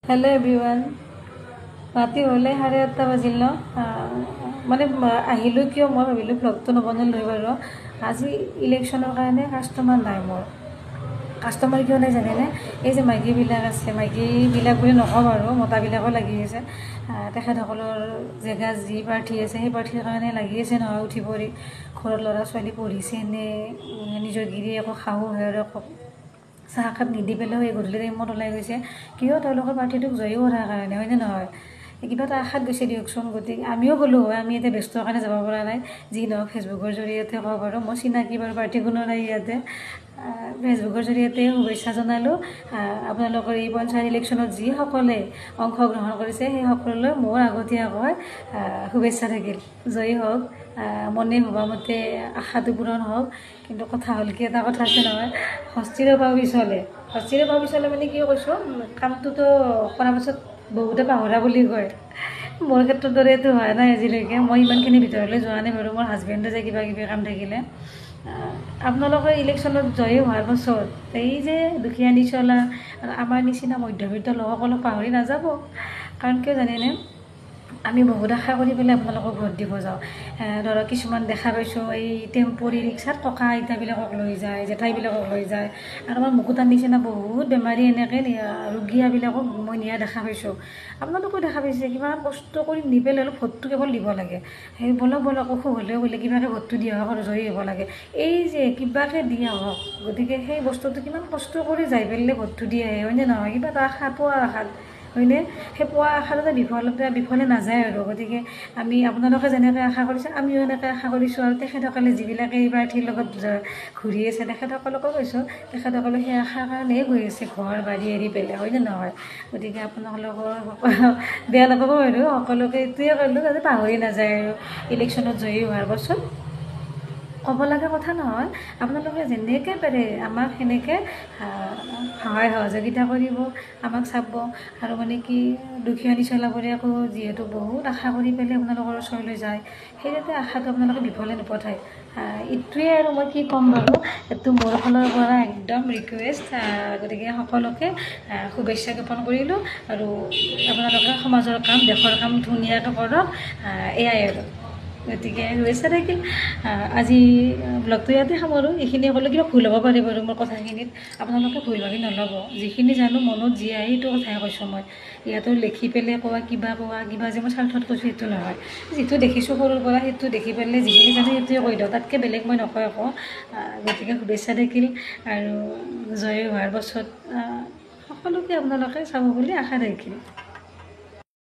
hello everyone राति हले 8:30 बाजिल न माने आहिलो किय मैं भाविलो ब्लगतो नबनाल बारो आज इलेक्शनर कारण कास्टमार नाई मोर कास्टमार क्यों नहीं जाने ये जो माइकीबिलाक आछे माइकीबिलाक बुली नकम आरो मताबिलाको लागि आछे तेखेतসকলৰ जगह जी प्रार्थी आछे সেই প্ৰাৰ্থীৰ কাৰণে লাগি আছে নহয় উঠি পৰি ঘৰৰ ল'ৰা ছোৱালী পঢ়িছে নে নিজৰ গিৰিয়েকক খাও হেৰক চাহকাপ নিদি পেলাইও এই গধূলি টাইমত ওলাই গৈছে কিয় তেওঁলোকৰ পাৰ্টিটোক জয়ী কৰাৰ কাৰণে হয়নে নহয় কিবা এটা আশাত গৈছে দিয়কচোন গতিকে আমিও গ'লো হয় আমি এতিয়া ব্যস্তৰ কাৰণে যাব পৰা নাই যি নহওক ফেচবুকৰ জৰিয়তে ক'ব পাৰোঁ মই চিনাকি বাৰু পাৰ্টি কোনো নাই ইয়াতে ফেচবুকৰ জৰিয়তে শুভেচ্ছা জনালোঁ আপোনালোকৰ এই পঞ্চায়ত ইলেকশ্যনত যিসকলে অংশগ্ৰহণ কৰিছে সেই সকললৈ মোৰ আগতীয়াকৈ শুভেচ্ছা থাকিল জয়ী হওক মনে ভবামতে আশাটো পূৰণ হওক কিন্তু কথা হ'ল কি এটা কথা আছে নহয় হস্তিৰ পাবিচলে মানে কি কৈছোঁ কামটোতো কৰাৰ পাছত বহুতে পাহৰা বুলি কয় মোৰ ক্ষেত্ৰৰ দৰেতো হোৱা নাই আজিলৈকে মই ইমানখিনি ভিতৰলৈ যোৱা নাই বাৰু মোৰ হাজবেণ্ডে যে কিবা কিবি কাম থাকিলে আপোনালোকৰ ইলেকশ্যনত জয়ী হোৱাৰ পাছত এই যে দুখীয়া নিচলা আমাৰ নিচিনা মধ্যবিত্ত লোকসকলক পাহৰি নাযাব কাৰণ কিয় জানেনে আমি বহুত আশা কৰি পেলাই আপোনালোকক ভোট দিব যাওঁ ধৰক কিছুমান দেখা পাইছোঁ এই টেম্পৰি ৰিক্সাত ককা আইতাবিলাকক লৈ যায় জেঠাইবিলাকক লৈ যায় আৰু আমাৰ মুকুতাৰ নিচিনা বহুত বেমাৰী এনেকৈ ৰোগীয়াবিলাকক মই নিয়া দেখা পাইছোঁ আপোনালোকেও দেখা পাইছে কিবা কষ্ট কৰি নি পেলাই অলপ ভোটটো কেৱল দিব লাগে সেই বলক অসুখ হ'লেও বোলে কিবাকৈ ভোটটো দিয়া হওক আৰু জয়ী হ'ব লাগে এই যে কিবাকৈ দিয়া হওক গতিকে সেই বস্তুটো কিমান কষ্ট কৰি যাই পেলাই ভোটটো দিয়ে হয়নে নহয় কিবা এটা আশা পোৱা আশাত হয়নে সেই পোৱা আশাতে বিফলে নাযায় আৰু গতিকে আমি আপোনালোকে যেনেকৈ আশা কৰিছে আমিও এনেকৈ আশা কৰিছোঁ আৰু তেখেতসকলে যিবিলাকে এই প্ৰাৰ্থীৰ লগত ঘূৰি আছে তেখেতসকলকো কৈছোঁ তেখেতসকলে সেই আশাৰ কাৰণেই গৈ আছে ঘৰ বাৰী এৰি পেলাই হয়নে নহয় গতিকে আপোনালোকৰ বেয়া নাপাব আৰু সকলোকে এইটোৱে কৰিলোঁ যাতে পাহৰি নাযায় আৰু ইলেকশ্যনত জয়ী হোৱাৰ পাছত ক'ব লগা কথা নহয় আপোনালোকে যেনেকৈ পাৰে আমাক সেনেকৈ সহায় সহযোগিতা কৰিব আমাক চাব আৰু মানে কি দুখীয়া নিচলাবোৰে আকৌ যিহেতু বহুত আশা কৰি পেলাই আপোনালোকৰ ওচৰলৈ যায় সেই যাতে আশাটো আপোনালোকে বিফলে নপঠায় এইটোৱে আৰু মই কি ক'ম বাৰু এইটো মোৰ ফালৰ পৰা একদম ৰিকুৱেষ্ট গতিকে সকলোকে শুভেচ্ছা জ্ঞাপন কৰিলোঁ আৰু আপোনালোকে সমাজৰ কাম দেশৰ কাম ধুনীয়াকৈ কৰক এয়াই আৰু গতিকে শুভেচ্ছা থাকিল আজি ব্লগটো ইয়াতে সামৰোঁ এইখিনি ক'লে কিবা ভুল হ'ব পাৰে বাৰু মোৰ কথাখিনিত আপোনালোকে ভুল ভাবি নল'ব যিখিনি জানো মনত যি আহে সেইটো কথাই কৈছোঁ মই ইয়াতো লিখি পেলাই কোৱা কিবা যে মই স্বাৰ্থত কৈছোঁ সেইটো নহয় যিটো দেখিছোঁ সৰুৰ পৰা সেইটো দেখি পেলাই যিখিনি জানো সেইটোৱে কৈ দিওঁ তাতকৈ বেলেগ মই নকয় আকৌ গতিকে শুভেচ্ছা থাকিল আৰু জয়ী হোৱাৰ পাছত সকলোকে আপোনালোকে চাব বুলি আশা ৰাখিল